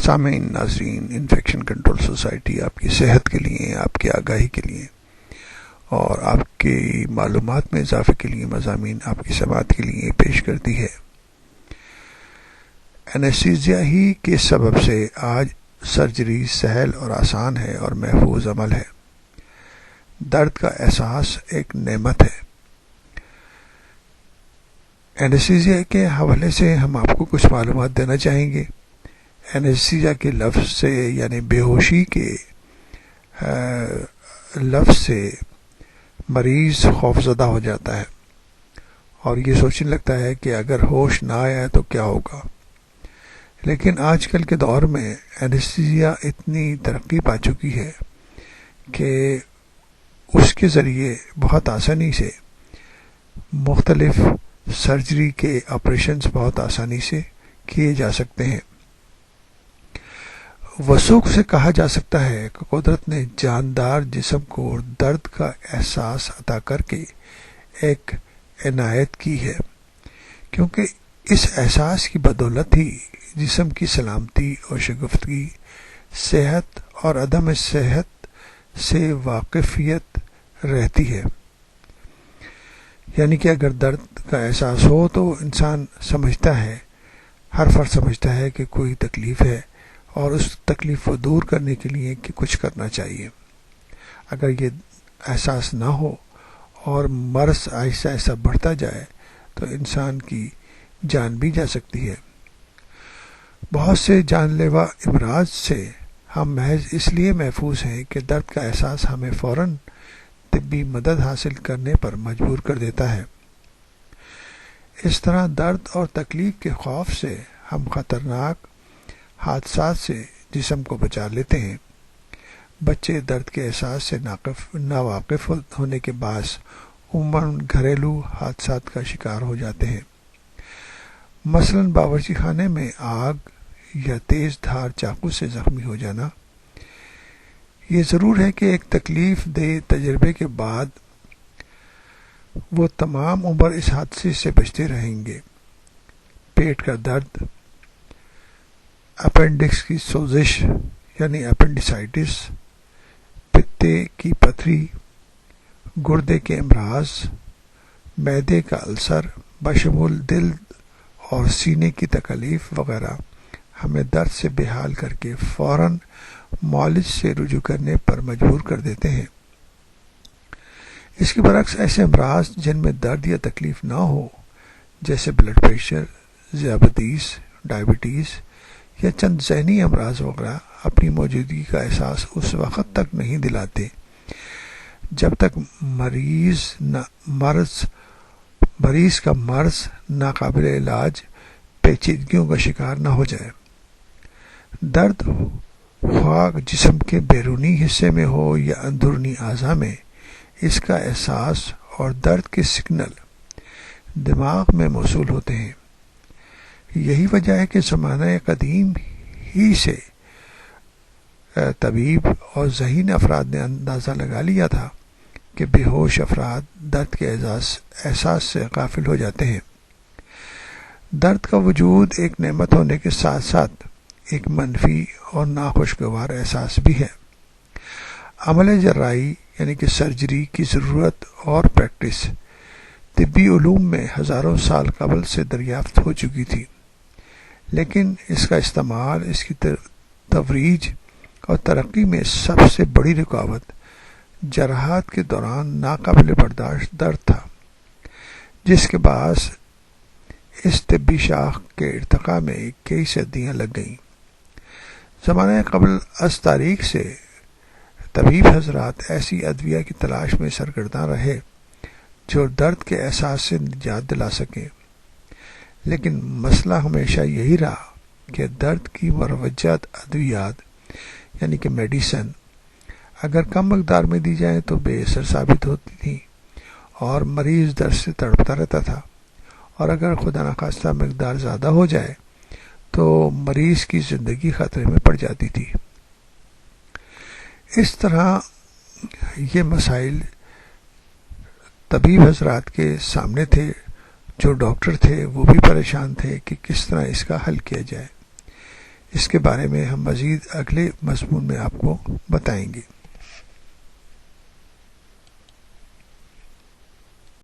سامعین ناظرین، infection control society آپ کی صحت کے لیے، آپ کی آگاہی کے لیے اور آپ کی معلومات میں اضافے کے لیے مضامین آپ کی سماعت کے لیے پیش کرتی ہے۔ اینستھیزیا ہی کے سبب سے آج سرجری سہل اور آسان ہے اور محفوظ عمل ہے۔ درد کا احساس ایک نعمت ہے۔ اینستھیزیا کے حوالے سے ہم آپ کو کچھ معلومات دینا چاہیں گے۔ اینستھیزیا کے لفظ سے یعنی بے ہوشی کے لفظ سے مریض خوفزدہ ہو جاتا ہے اور یہ سوچنے لگتا ہے کہ اگر ہوش نہ آیا تو کیا ہوگا۔ لیکن آج کل کے دور میں اینستھیزیا اتنی ترقی پا چکی ہے کہ اس کے ذریعے بہت آسانی سے مختلف سرجری کے آپریشنز بہت آسانی سے کیے جا سکتے ہیں۔ وثوق سے کہا جا سکتا ہے کہ قدرت نے جاندار جسم کو درد کا احساس عطا کر کے ایک عنایت کی ہے، کیونکہ اس احساس کی بدولت ہی جسم کی سلامتی اور شگفتگی، صحت اور عدم صحت سے واقفیت رہتی ہے۔ یعنی کہ اگر درد کا احساس ہو تو انسان سمجھتا ہے، ہر فرد سمجھتا ہے کہ کوئی تکلیف ہے اور اس تکلیف کو دور کرنے کے لیے کہ کچھ کرنا چاہیے۔ اگر یہ احساس نہ ہو اور مرض آہستہ آہستہ بڑھتا جائے تو انسان کی جان بھی جا سکتی ہے۔ بہت سے جان لیوا امراض سے ہم محض اس لیے محفوظ ہیں کہ درد کا احساس ہمیں فوراً طبی مدد حاصل کرنے پر مجبور کر دیتا ہے۔ اس طرح درد اور تکلیف کے خوف سے ہم خطرناک حادثات سے جسم کو بچا لیتے ہیں۔ بچے درد کے احساس سے ناواقف ہونے کے باعث عموماً گھریلو حادثات کا شکار ہو جاتے ہیں۔ مثلاً باورچی خانے میں آگ یا تیز دھار چاقو سے زخمی ہو جانا۔ یہ ضرور ہے کہ ایک تکلیف دہ تجربے کے بعد وہ تمام عمر اس حادثے سے بچتے رہیں گے۔ پیٹ کا درد، اپینڈکس کی سوزش یعنی اپینڈیسائٹس، پتے کی پتھری، گردے کے امراض، معدے کا السر بشمول دل اور سینے کی تکلیف وغیرہ ہمیں درد سے بے حال کر کے فوراً معالج سے رجوع کرنے پر مجبور کر دیتے ہیں۔ اس کے برعکس ایسے امراض جن میں درد یا تکلیف نہ ہو، جیسے بلڈ پریشر، ذیابیطس، ڈائبٹیز یا چند ذہنی امراض وغیرہ، اپنی موجودگی کا احساس اس وقت تک نہیں دلاتے جب تک مریض کا مرض ناقابل علاج پیچیدگیوں کا شکار نہ ہو جائے۔ درد خواہ جسم کے بیرونی حصے میں ہو یا اندرونی اعضاء میں، اس کا احساس اور درد کے سگنل دماغ میں موصول ہوتے ہیں۔ یہی وجہ ہے کہ زمانہ قدیم ہی سے طبیب اور ذہین افراد نے اندازہ لگا لیا تھا کہ بے ہوش افراد درد کے احساس سے غافل ہو جاتے ہیں۔ درد کا وجود ایک نعمت ہونے کے ساتھ ساتھ ایک منفی اور ناخوشگوار احساس بھی ہے۔ عمل جراحی یعنی کہ سرجری کی ضرورت اور پریکٹس طبی علوم میں ہزاروں سال قبل سے دریافت ہو چکی تھی، لیکن اس کا استعمال، اس کی ترویج اور ترقی میں سب سے بڑی رکاوٹ جراحات کے دوران ناقابل برداشت درد تھا، جس کے باعث اس طبی شاخ کے ارتقاء میں کئی صدیاں لگ گئیں۔ زمانہ قبل از تاریخ سے طبیب حضرات ایسی ادویہ کی تلاش میں سرگرداں رہے جو درد کے احساس سے نجات دلا سکیں، لیکن مسئلہ ہمیشہ یہی رہا کہ درد کی مروجہ ادویات یعنی کہ میڈیسن اگر کم مقدار میں دی جائیں تو بے اثر ثابت ہوتی تھیں اور مریض درد سے تڑپتا رہتا تھا، اور اگر خدا نخواستہ مقدار زیادہ ہو جائے تو مریض کی زندگی خطرے میں پڑ جاتی تھی۔ اس طرح یہ مسائل طبیب حضرات کے سامنے تھے۔ جو ڈاکٹر تھے وہ بھی پریشان تھے کہ کس طرح اس کا حل کیا جائے۔ اس کے بارے میں ہم مزید اگلے مضمون میں آپ کو بتائیں گے۔